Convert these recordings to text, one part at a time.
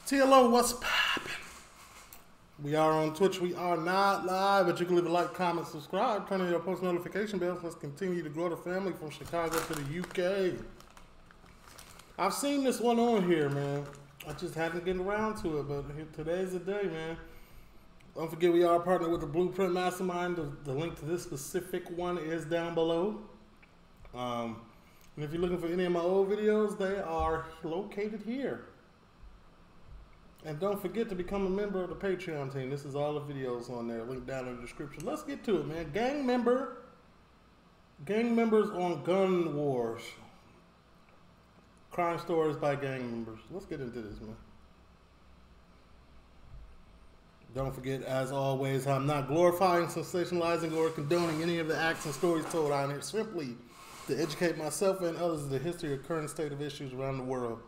TheeLitOne, what's poppin'? We are on Twitch. We are not live, but you can leave a like, comment, subscribe, turn on your post notification bells. Let's continue to grow the family from Chicago to the UK. I've seen this one on here, man. I just haven't gotten around to it, but today's the day, man. Don't forget we are partnered with the Blueprint Mastermind. The link to this specific one is down below. And if you're looking for any of my old videos, they are located here. And don't forget to become a member of the Patreon team. This is all the videos on there. Link down in the description. Let's get to it, man. Gang members on gun wars. Crime stories by gang members. Let's get into this, man. Don't forget, as always, I'm not glorifying, sensationalizing, or condoning any of the acts and stories told on here. Simply to educate myself and others of the history or current state of issues around the world.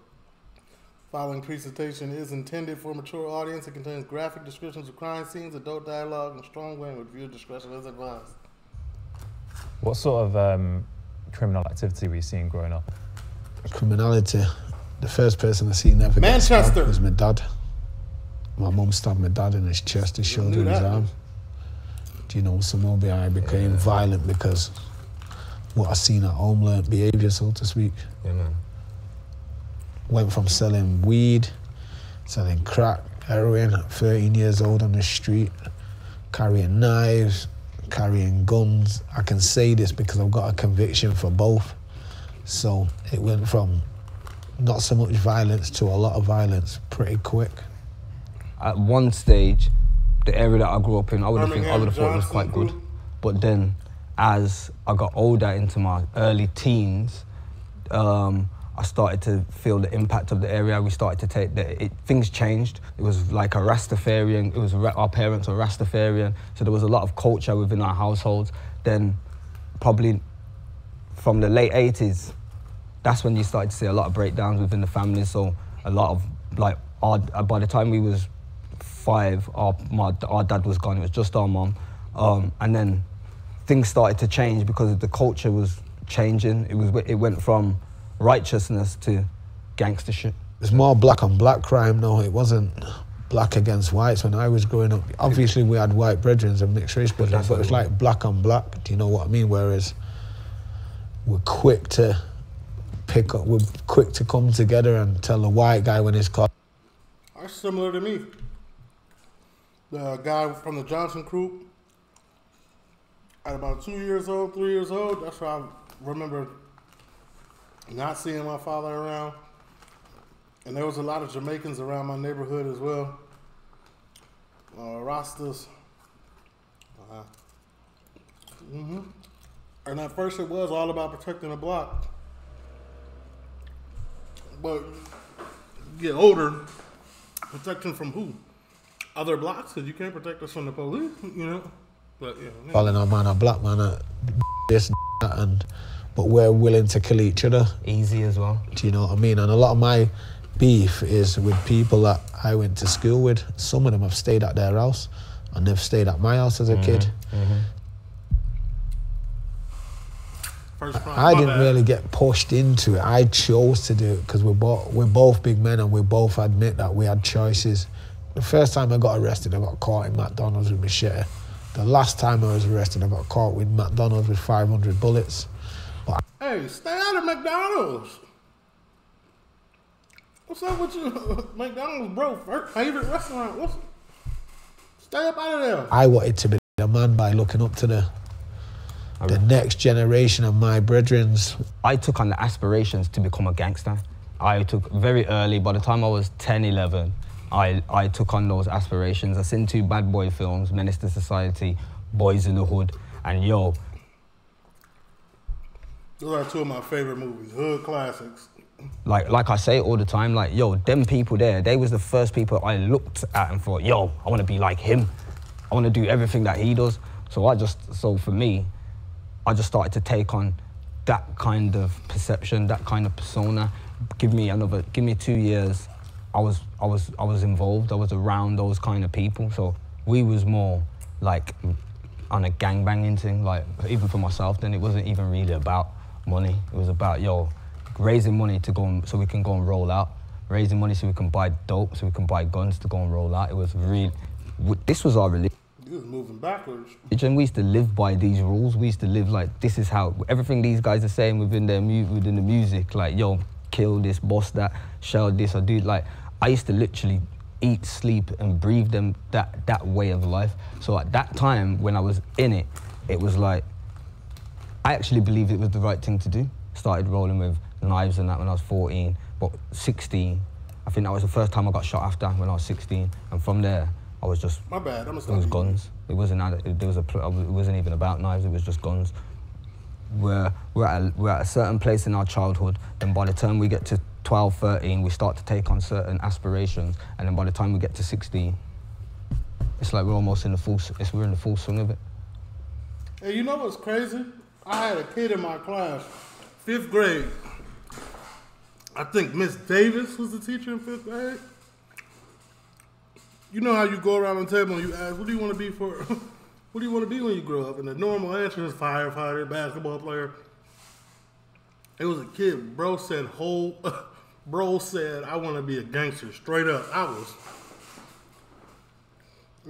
Following presentation is intended for a mature audience. It contains graphic descriptions of crime scenes, adult dialogue, and strong language. Viewer discretion is advised. What sort of criminal activity were you seeing growing up? Criminality. The first person I seen ever get stabbed was my dad. My mum stabbed my dad in his chest, his shoulder, his arm. Do you know, some I became violent because what I seen at home, learnt behaviour, so to speak. Yeah, man. Went from selling weed, selling crack, heroin at 13 years old on the street, carrying knives, carrying guns. I can say this because I've got a conviction for both. So it went from not so much violence to a lot of violence pretty quick. At one stage, the area that I grew up in, I would have thought it was quite good. But then, as I got older into my early teens, I started to feel the impact of the area. We started to take things changed. It was like a Rastafarian. It was our parents were Rastafarian, so there was a lot of culture within our households. Then, probably from the late 80s, that's when you started to see a lot of breakdowns within the family. So a lot of by the time we was 5, our dad was gone. It was just our mom, and then things started to change because the culture was changing. It went from righteousness to gangster shit. It's more black on black crime now. It wasn't black against whites when I was growing up. Obviously we had white brethren and mixed race brethren, but it's like black on black. Do you know what I mean? Whereas we're quick to pick up, we're quick to come together and tell the white guy when he's caught. That's similar to me. The guy from the Johnson crew, at about 2 years old, 3 years old, that's why I remember not seeing my father around. And there was a lot of Jamaicans around my neighborhood as well. Rastas. And at first it was all about protecting the block. But you get older, protection from who? Other blocks? Because you can't protect us from the police, you know? But yeah. Calling our man a black man, this and but we're willing to kill each other. Easy as well. Do you know what I mean? And a lot of my beef is with people that I went to school with. Some of them have stayed at their house, and they've stayed at my house as a kid. I didn't really get pushed into it. I chose to do it because we're both big men and we both admit that we had choices. The first time I got arrested, I got caught in McDonald's with machete. The last time I was arrested, I got caught with McDonald's with 500 bullets. Hey, stay out of McDonald's. What's up with you? McDonald's, bro. Favorite restaurant. Stay up out of there. I wanted to be a man by looking up to the next generation of my brethrens. I took on the aspirations to become a gangster. I took very early, by the time I was 10, 11, I took on those aspirations. I seen 2 bad boy films, Menace to Society, Boys in the Hood, and yo. Those are 2 of my favorite movies, hood classics. Like I say all the time, like, yo, them people there, they was the first people I looked at and thought, yo, I want to be like him. I want to do everything that he does. So for me, I just started to take on that kind of perception, that kind of persona. Give me 2 years. I was involved. I was around those kind of people. So we was more like on a gangbanging thing. Like even for myself, then it wasn't even really about money. It was about, yo, raising money to go so we can go and roll out. raising money so we can buy dope, so we can buy guns to go and roll out. It was really, this was our religion. You was moving backwards. We used to live by these rules. We used to live like, this is how, everything these guys are saying within the music, like, yo, kill this, boss that, shell this, or do, like, I used to literally eat, sleep, and breathe them that way of life. So at that time, when I was in it, it was like, I actually believed it was the right thing to do. Started rolling with knives and that when I was 14, but 16, I think that was the first time I got shot after when I was 16, and from there, I was just. My bad. It was guns. It wasn't. It wasn't even about knives. It was just guns. We're at a certain place in our childhood. Then by the time we get to 12, 13, we start to take on certain aspirations. And then by the time we get to 16, it's like we're almost in the full. We're in the full swing of it. Hey, you know what's crazy? I had a kid in my class, 5th grade. I think Miss Davis was the teacher in 5th grade. You know how you go around the table and you ask, what do you want to be for? What do you want to be when you grow up? And the normal answer is firefighter, basketball player. It was a kid. Bro said, I want to be a gangster, straight up. I was.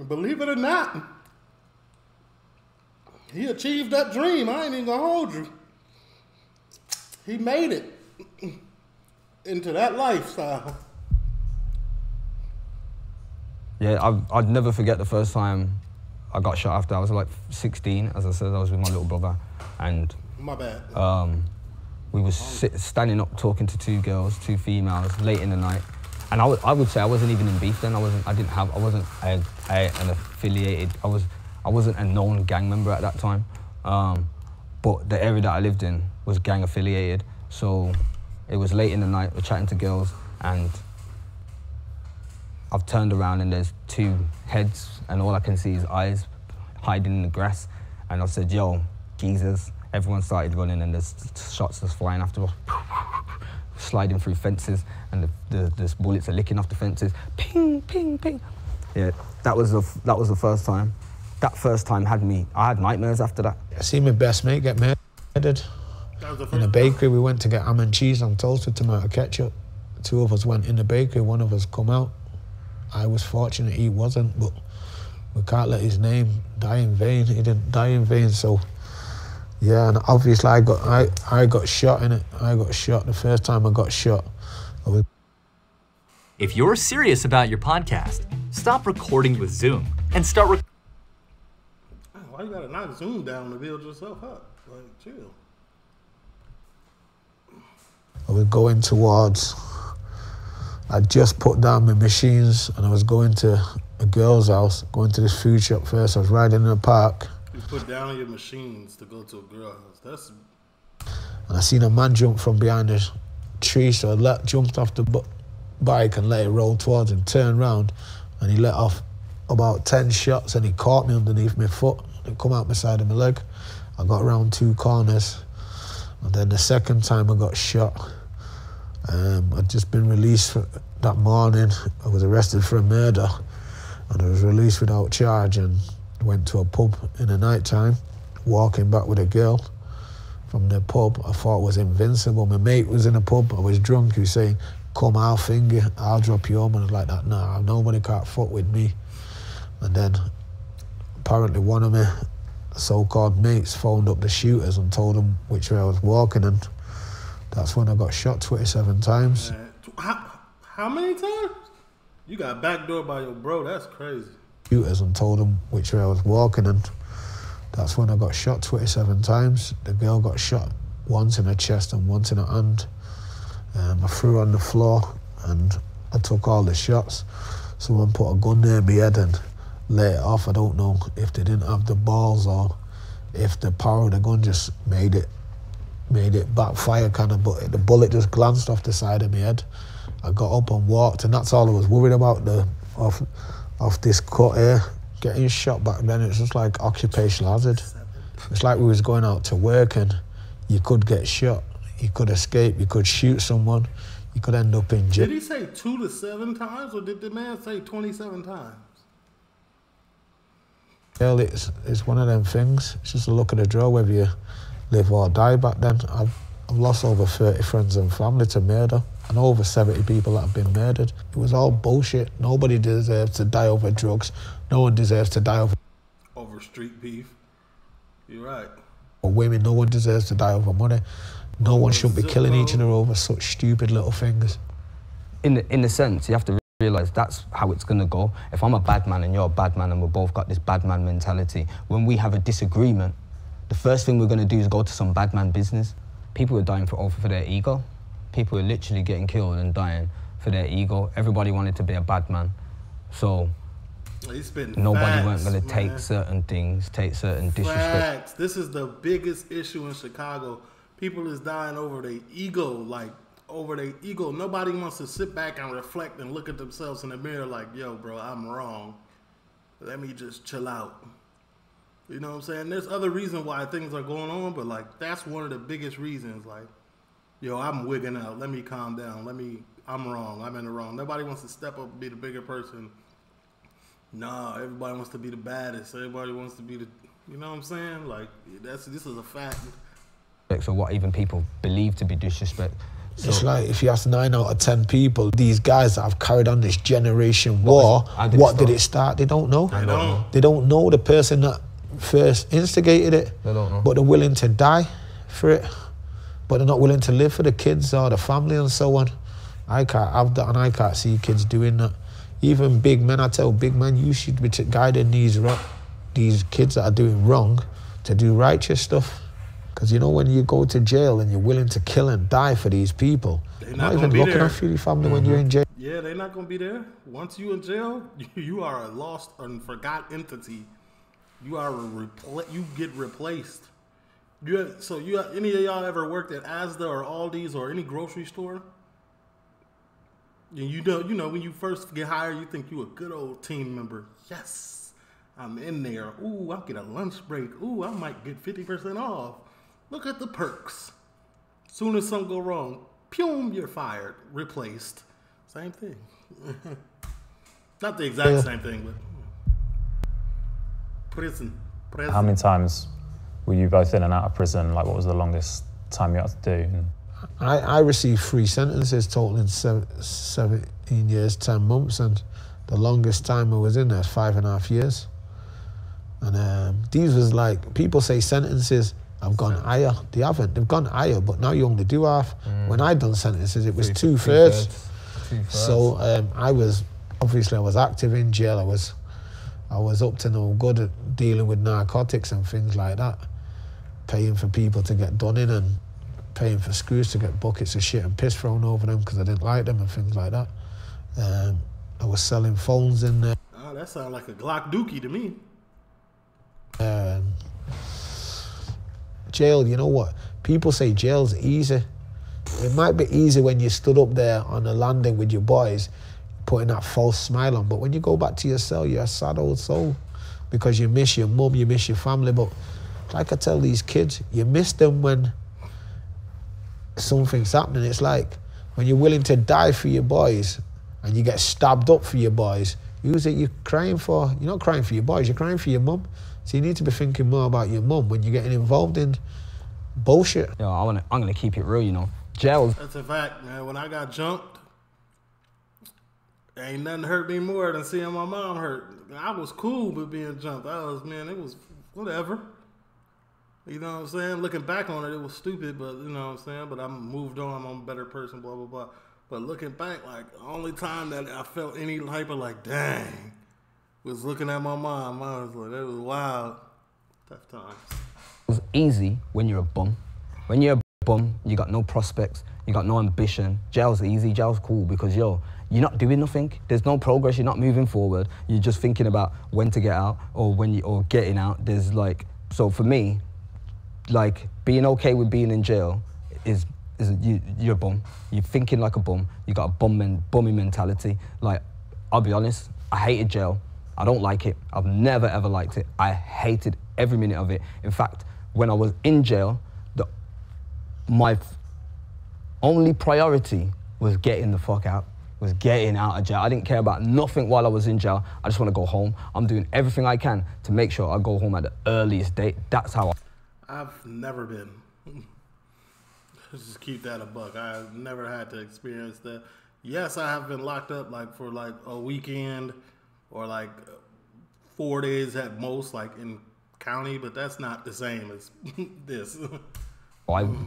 Believe it or not, he achieved that dream. I ain't even gonna hold you. He made it into that lifestyle. Yeah, I'd never forget the first time I got shot after. I was like 16, as I said, I was with my little brother, and my bad. We was standing up talking to 2 girls, 2 females, late in the night, and I would say I wasn't even in beef then. I wasn't an affiliated. I wasn't a known gang member at that time, but the area that I lived in was gang affiliated. So it was late in the night. We're chatting to girls, and I've turned around and there's 2 heads and all I can see is eyes hiding in the grass. And I said, yo, geezers. Everyone started running and there's shots just flying after us, sliding through fences, and the bullets are licking off the fences. Ping, ping, ping. Yeah, that was the first time. That first time I had nightmares after that. I see my best mate get murdered. In a bakery, we went to get ham and cheese on toast with tomato ketchup. 2 of us went in the bakery, 1 of us come out. I was fortunate he wasn't, but we can't let his name die in vain. He didn't die in vain, so yeah. And obviously, I got shot in it. I got shot the first time I got shot. If you're serious about your podcast, stop recording with Zoom and start. Why you gotta knock Zoom down to build yourself up? Like, chill. I was going towards. I just put down my machines and I was going to a girl's house, going to this food shop first. I was riding in the park. You put down your machines to go to a girl's house. And I seen a man jump from behind a tree, so I jumped off the bike and let it roll towards him, turned around, and he let off about 10 shots and he caught me underneath my foot. It come out my side of my leg. I got around 2 corners. And then the second time I got shot, I'd just been released that morning. I was arrested for a murder and I was released without charge and went to a pub in the night time, walking back with a girl from the pub. I thought I was invincible. My mate was in a pub, I was drunk, he was saying, come, I'll finger you, I'll drop you home. And I was like that, nah, nobody can't fuck with me. And then apparently one of my so-called mates phoned up the shooters and told them which way I was walking, and that's when I got shot 27 times. How many times? You got backdoored by your bro, that's crazy. Shooters and told them which way I was walking, and that's when I got shot 27 times. The girl got shot once in her chest and once in her hand. I threw her on the floor and I took all the shots. Someone put a gun near my head and let it off. I don't know if they didn't have the balls or if the power of the gun just made it backfire kind of, but the bullet just glanced off the side of my head. I got up and walked, and that's all I was worried about, off this cut here. Getting shot back then, it's just like occupational hazard. It's like we was going out to work and you could get shot, you could escape, you could shoot someone, you could end up in jail. Did he say 2 to 7 times, or did the man say 27 times? Well, it's one of them things. It's just a look at the draw, whether you live or die. Back then, I've lost over 30 friends and family to murder. and over 70 people that have been murdered. It was all bullshit. Nobody deserves to die over drugs. No one deserves to die over street beef. You're right. Or women. No one deserves to die over money. No one should be killing each other over such stupid little things. In a sense, you have to realise that's how it's going to go. If I'm a bad man and you're a bad man and we've both got this bad man mentality, when we have a disagreement, the first thing we're going to do is go to some bad man business. People are dying for their ego. People are literally getting killed and dying for their ego. Everybody wanted to be a bad man. So nobody weren't going to take certain things, take certain disrespect. Facts. This is the biggest issue in Chicago. People is dying over their ego, like over their ego. Nobody wants to sit back and reflect and look at themselves in the mirror like, yo, bro, I'm wrong. Let me just chill out. You know what I'm saying? There's other reasons why things are going on, but like that's one of the biggest reasons. Like, yo, I'm wigging out. Let me calm down. I'm wrong. I'm in the wrong. Nobody wants to step up and be the bigger person. Nah, everybody wants to be the baddest. Everybody wants to be the, you know what I'm saying? Like, this is a fact. So what even people believe to be disrespect. So it's like if you ask 9 out of 10 people, these guys that have carried on this generation war, what did it start? They don't know. They don't know the person that first instigated it. They don't know. But they're willing to die for it. But they're not willing to live for the kids or the family and so on. I can't have that, and I can't see kids doing that. Even big men, I tell big men, you should be guiding these kids that are doing wrong to do righteous stuff. Because you know when you go to jail and you're willing to kill and die for these people, they're not even looking after your family when you're in jail. Yeah, they're not going to be there. Once you're in jail, you are a lost and forgot entity. You are you get replaced. Any of y'all ever worked at Asda or Aldi's or any grocery store? And you know when you first get hired, you think you a good old team member. Yes, I'm in there. Ooh, I'll get a lunch break. Ooh, I might get 50% off. Look at the perks. Soon as something go wrong, pew, you're fired, replaced. Same thing. Not the exact same thing, but prison. How many times were you both in and out of prison? Like, what was the longest time you had to do? I received 3 sentences totaling 17 years, 10 months, and the longest time I was in there was 5.5 years. And these was like, people say sentences have gone higher. They haven't. They've gone higher, but now you only do half. When I done sentences, it was 2/3. So I was active in jail. I was up to no good at dealing with narcotics and things like that, paying for people to get done in and paying for screws to get buckets of shit and piss thrown over them because I didn't like them and things like that. I was selling phones in there. Oh, that sounds like a Glock dookie to me. Jail, you know what? People say jail's easy. It might be easy when you stood up there on the landing with your boys, putting that false smile on, but when you go back to your cell, you're a sad old soul because you miss your mum, you miss your family. But like I tell these kids, you miss them when something's happening. It's like when you're willing to die for your boys and you get stabbed up for your boys, who's it you're crying for? You're not crying for your boys, you're crying for your mum. So you need to be thinking more about your mum when you're getting involved in bullshit. Yo, I'm gonna keep it real, you know. Jail. That's a fact, man. When I got jumped, ain't nothing hurt me more than seeing my mom hurt. I was cool with being jumped. It was whatever. You know what I'm saying? Looking back on it, it was stupid, but you know what I'm saying? But I moved on, I'm a better person, blah, blah, blah. But looking back, like, the only time that I felt any type of like, dang, was looking at my mom. I was like, that was wild. Tough times. It was easy when you're a bum. When you're a bum, you got no prospects, you got no ambition. Jail's easy, jail's cool because, yo, you're not doing nothing. There's no progress, you're not moving forward. You're just thinking about when to get out or getting out. There's like, so for me, like, being okay with being in jail is you're a bum. You're thinking like a bum. You got a bummy mentality. Like, I'll be honest, I hated jail. I don't like it. I've never ever liked it. I hated every minute of it. In fact, when I was in jail, my only priority was getting the fuck out. Was getting out of jail. I didn't care about nothing while I was in jail. I just want to go home. I'm doing everything I can to make sure I go home at the earliest date. That's how I've never been. Let's just keep that a buck. I've never had to experience that. Yes, I have been locked up like for like a weekend or like 4 days at most, like in county, but that's not the same as this.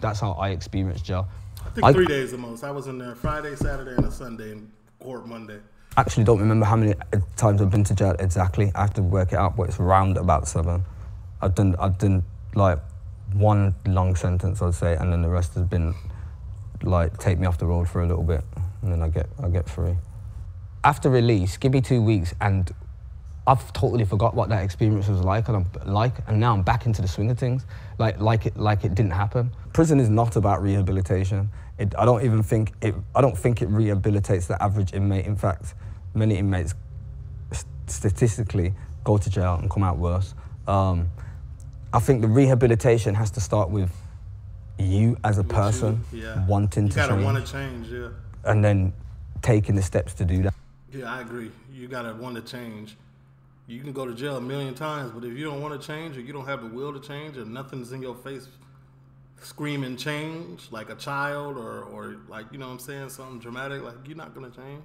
That's how I experienced jail. I think 3 days the most. I was in there Friday, Saturday, and a Sunday, and court Monday. Actually, don't remember how many times I've been to jail exactly. I have to work it out, but it's around about 7. I've done like 1 long sentence, I'd say, and then the rest has been like take me off the road for a little bit, and then I get free. After release, give me 2 weeks, and I've totally forgot what that experience was like, and now I'm back into the swing of things, like it didn't happen. Prison is not about rehabilitation. I don't think it rehabilitates the average inmate. In fact, many inmates statistically go to jail and come out worse. I think the rehabilitation has to start with you as a person wanting to change. You gotta want to change, yeah. And then taking the steps to do that. Yeah, I agree. You gotta want to change. You can go to jail 1,000,000 times, but if you don't want to change, or you don't have the will to change, and nothing's in your face screaming change, like a child, or like, you know what I'm saying, something dramatic, like, you're not gonna change.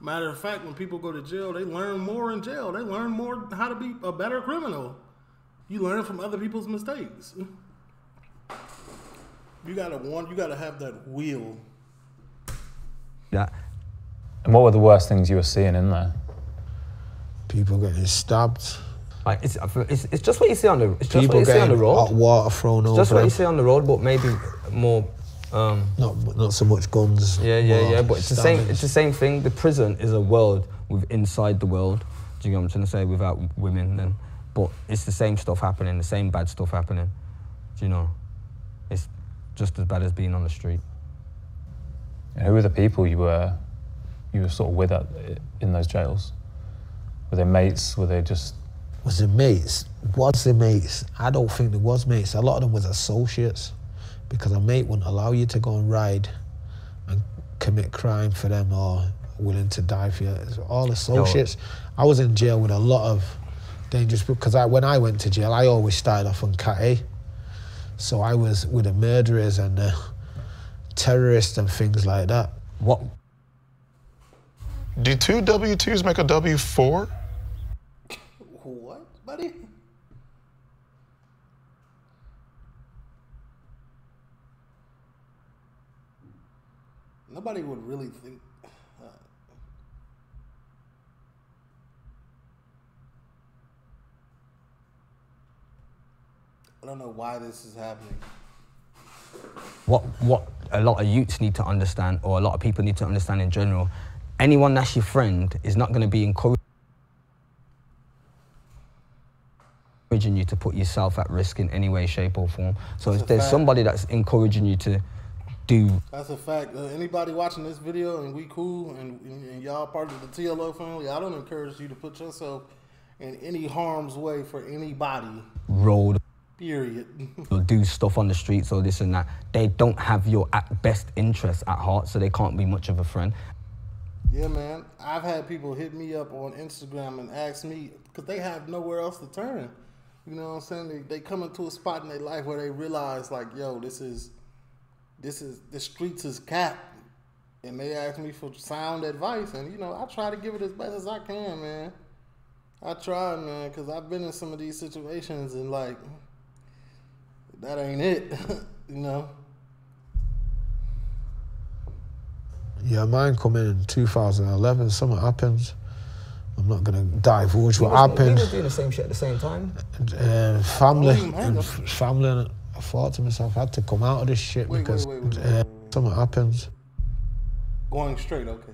Matter of fact, when people go to jail, they learn more in jail. They learn more how to be a better criminal. You learn from other people's mistakes. You gotta have that will. Yeah. And what were the worst things you were seeing in there? People getting stabbed. Like it's just what you see on the road. Hot water thrown over. Just what you see on the road, but maybe more. Not so much guns. Yeah. But it's the same. It's the same thing. The prison is a world inside the world. Do you know what I'm trying to say? Without women, then. But it's the same stuff happening, the same bad stuff happening. Do you know? It's just as bad as being on the street. And who were the people you were sort of with in those jails? Were they mates? Were they just? Was it mates? Was it mates? I don't think there was mates. A lot of them was associates, because a mate wouldn't allow you to go and ride and commit crime for them or willing to die for you. It's all associates. I was in jail with a lot of dangerous people, because when I went to jail, I always started off on Cat A. So I was with the murderers and the terrorists and things like that. What? Do 2 W2s make a W4? What, buddy? Nobody would really think. I don't know why this is happening. What a lot of youths need to understand, or a lot of people need to understand in general, anyone that's your friend is not going to be encouraging you to put yourself at risk in any way, shape or form. So if there's somebody that's encouraging you to do... That's a fact. Anybody watching this video and we cool and y'all part of the TLO family, I don't encourage you to put yourself in any harm's way for anybody. Road. Period. Or do stuff on the streets or this and that. They don't have your best interests at heart, so they can't be much of a friend. Yeah, man. I've had people hit me up on Instagram and ask me, because they have nowhere else to turn. You know what I'm saying? They come into a spot in their life where they realize, like, yo, the streets is cap. And they ask me for sound advice. And, you know, I try to give it as best as I can, man. I try, man, because I've been in some of these situations and, like, that ain't it, you know? Yeah, mine come in 2011. Something happens. I'm not going to divulge what happened. We were doing the same shit at the same time. Family. And I thought to myself, I had to come out of this shit because something happens. Going straight, okay.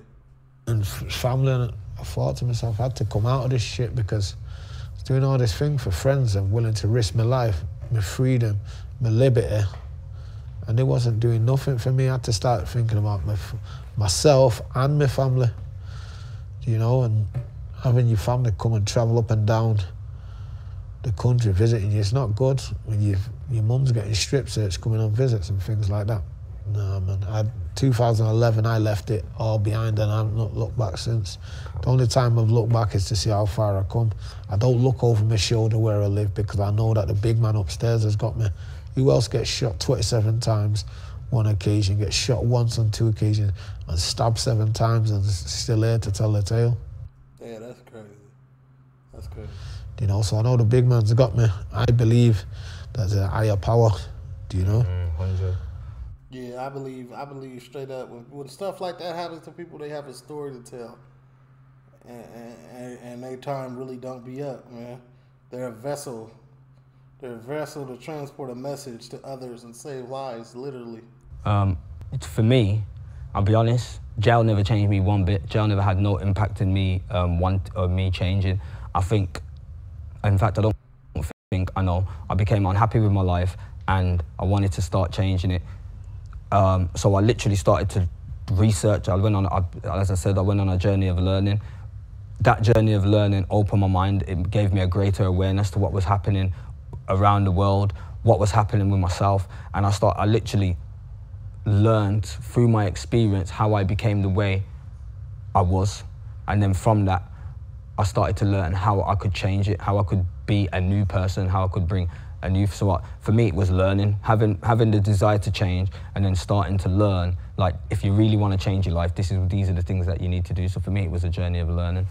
And family, and I thought to myself, I had to come out of this shit because I was doing all this thing for friends and willing to risk my life, my freedom, my liberty, and it wasn't doing nothing for me. I had to start thinking about myself and my family, you know, and having your family come and travel up and down the country visiting you, it's not good when your mum's getting strip searched coming on visits and things like that. No, man. 2011, I left it all behind and I've not looked back since. The only time I've looked back is to see how far I come. I don't look over my shoulder where I live because I know that the big man upstairs has got me. Who else gets shot 27 times, one occasion, get shot once on 2 occasions, and stabbed 7 times and still here to tell the tale. Yeah, that's crazy. That's crazy. You know, so I know the big man's got me. I believe there's a higher power, do you know? 100. Yeah, I believe straight up when stuff like that happens to people, they have a story to tell, and their time really don't be up, man. They're a vessel. They're a vessel to transport a message to others and save lives, literally. For me, I'll be honest, jail never changed me one bit. Jail never had no impact in me, me changing. I think, in fact, I don't think, I know, I became unhappy with my life and I wanted to start changing it. So I literally started to research. As I said, I went on a journey of learning. That journey of learning opened my mind. It gave me a greater awareness to what was happening around the world, what was happening with myself. And I literally learned through my experience how I became the way I was. And then from that, I started to learn how I could change it, how I could be a new person, how I could bring a new, for me it was learning, having the desire to change and then starting to learn, like if you really want to change your life, these are the things that you need to do. So for me it was a journey of learning.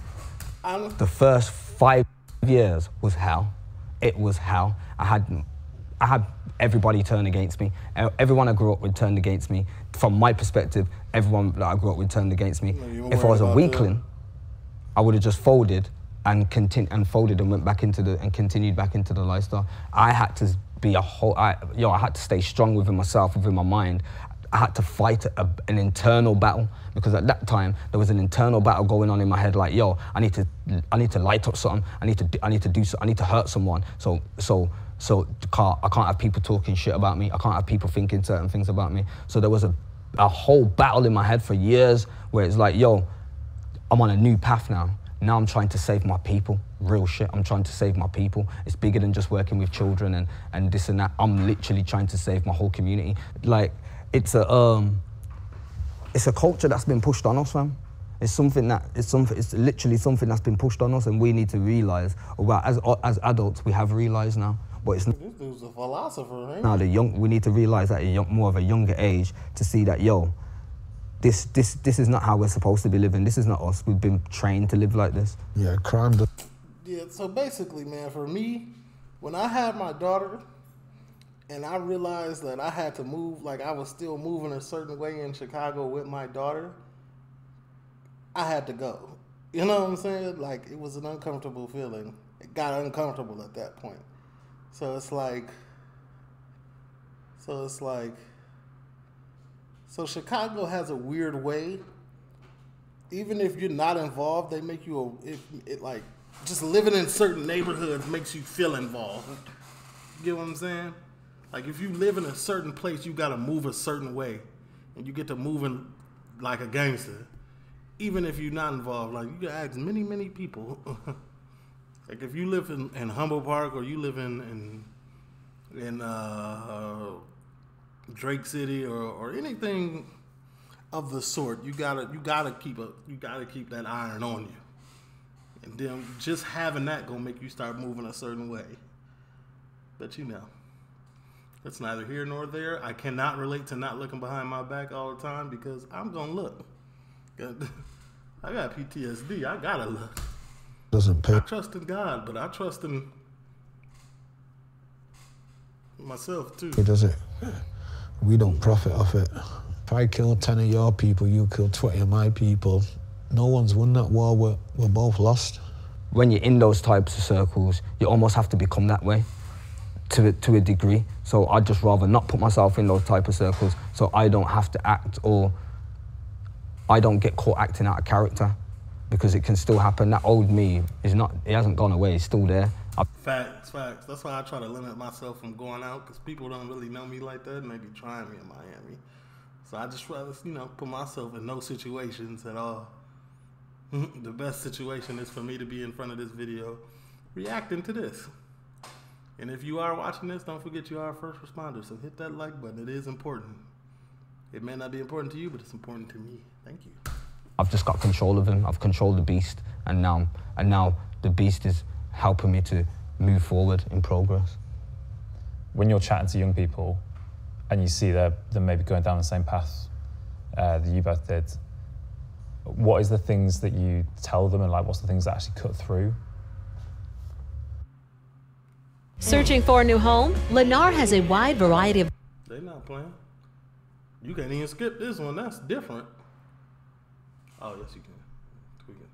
The first 5 years was hell. It was hell. I had everybody turn against me. Everyone I grew up with turned against me. From my perspective, everyone that I grew up with turned against me. If I was a weakling, I would have just folded and went back into and continued back into the lifestyle. I had to be I had to stay strong within myself, within my mind. I had to fight an internal battle, because at that time there was an internal battle going on in my head. Like, yo, I need to light up something. I need to do something. I need to hurt someone. So I can't have people talking shit about me. I can't have people thinking certain things about me. So there was a whole battle in my head for years where it's like, yo, I'm on a new path now. Now I'm trying to save my people. Real shit, I'm trying to save my people. It's bigger than just working with children and this and that. I'm literally trying to save my whole community. Like, it's a culture that's been pushed on us, fam. It's literally something that's been pushed on us, and we need to realize, well, as adults, we have realized now. But it's this dude's a philosopher, right? Now we need to realize at more of a younger age to see that, yo, this is not how we're supposed to be living. This is not us. We've been trained to live like this. Yeah, crime. Yeah, so basically, man, for me, when I had my daughter and I realized that I had to move, like I was still moving a certain way in Chicago with my daughter, I had to go. You know what I'm saying? Like, it was an uncomfortable feeling. It got uncomfortable at that point. So Chicago has a weird way. Even if you're not involved, they make you like just living in certain neighborhoods makes you feel involved. You get what I'm saying? Like, if you live in a certain place, you gotta move a certain way, and you get to moving like a gangster, even if you're not involved. Like, you can ask many people. Like, if you live in Humboldt Park, or you live in Drake City or anything of the sort, you gotta keep that iron on you, and then just having that gonna make you start moving a certain way. But you know, it's neither here nor there. I cannot relate to not looking behind my back all the time, because I'm gonna look. I got PTSD. I gotta look. Doesn't pay. I trust in God, but I trust in myself too. It doesn't. We don't profit off it. If I kill 10 of your people, you kill 20 of my people. No one's won that war. We're both lost. When you're in those types of circles, you almost have to become that way to a degree. So I'd just rather not put myself in those type of circles, so I don't have to act, or I don't get caught acting out of character, because it can still happen. That old me it hasn't gone away, it's still there. Facts. That's why I try to limit myself from going out, because people don't really know me like that, and they be trying me in Miami. So I just rather, put myself in no situations at all. The best situation is for me to be in front of this video, reacting to this. And if you are watching this, don't forget you are a first responder, so hit that like button. It is important. It may not be important to you, but it's important to me. Thank you. I've just got control of him. I've controlled the beast, and now the beast is helping me to move forward in progress. When you're chatting to young people and you see them maybe going down the same path that you both did, what is the things that you tell them, and like what's the things that actually cut through? Searching for a new home? Lennar has a wide variety of... They not playing. You can't even skip this one. That's different. Oh, yes, you can. Tweaking.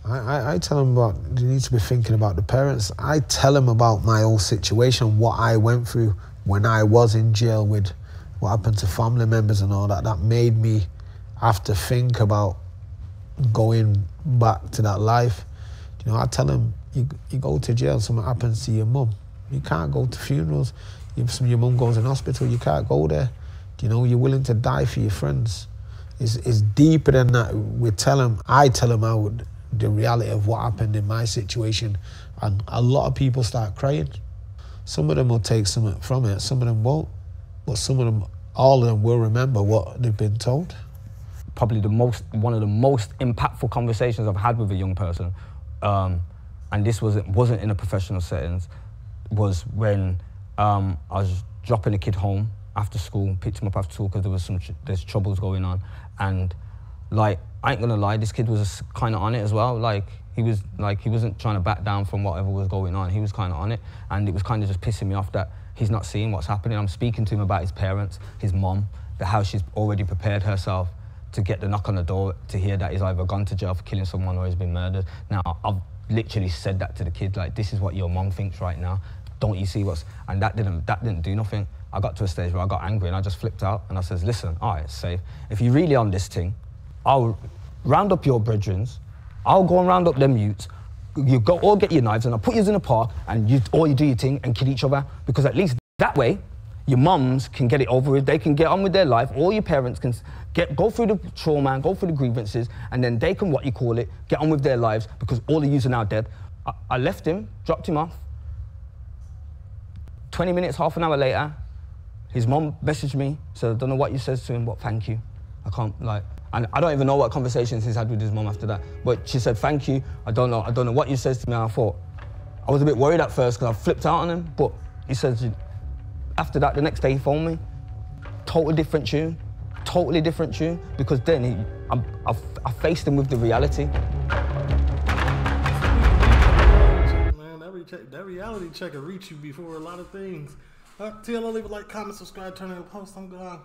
I tell them about, you need to be thinking about the parents. I tell them about my whole situation, what I went through when I was in jail, with what happened to family members and all that. That made me have to think about going back to that life. You know, I tell them, you go to jail, something happens to your mum. You can't go to funerals. If your mum goes in hospital, you can't go there. You know, you're willing to die for your friends. It's deeper than that. I tell them the reality of what happened in my situation, and a lot of people start crying. Some of them will take something from it, some of them won't, but all of them will remember what they've been told. Probably one of the most impactful conversations I've had with a young person, and this wasn't in a professional settings, was when I was dropping a kid home after school, picked him up after school because there's troubles going on, and like, I ain't gonna lie, this kid was kind of on it as well. He wasn't trying to back down from whatever was going on. He was kind of on it, and it was kind of just pissing me off that he's not seeing what's happening. I'm speaking to him about his parents, his mom, how she's already prepared herself to get the knock on the door to hear that he's either gone to jail for killing someone or he's been murdered. Now, I've literally said that to the kid, like, this is what your mom thinks right now. Don't you see what's... And that didn't do nothing. I got to a stage where I got angry and I just flipped out and I says, listen, all right, safe. If you're really on this thing, I'll round up your brethrens, I'll go and round up them youths, you go all get your knives and I'll put you in a park and you do your thing and kill each other, because at least that way, your mums can get it over with, they can get on with their life, all your parents can go through the trauma, go through the grievances, and then they can, get on with their lives, because all of yous are now dead. I left him, dropped him off. 20 minutes, half an hour later, his mum messaged me, said, I don't know what you said to him, but thank you. I can't, and I don't even know what conversations he's had with his mum after that, but she said, thank you, I don't know what you said to me. And I was a bit worried at first because I flipped out on him, but he said, after that, the next day he phoned me, totally different tune, because then I faced him with the reality. Man, that reality check will reach you before a lot of things. TL, leave a like, comment, subscribe, turn on the post. I'm gone.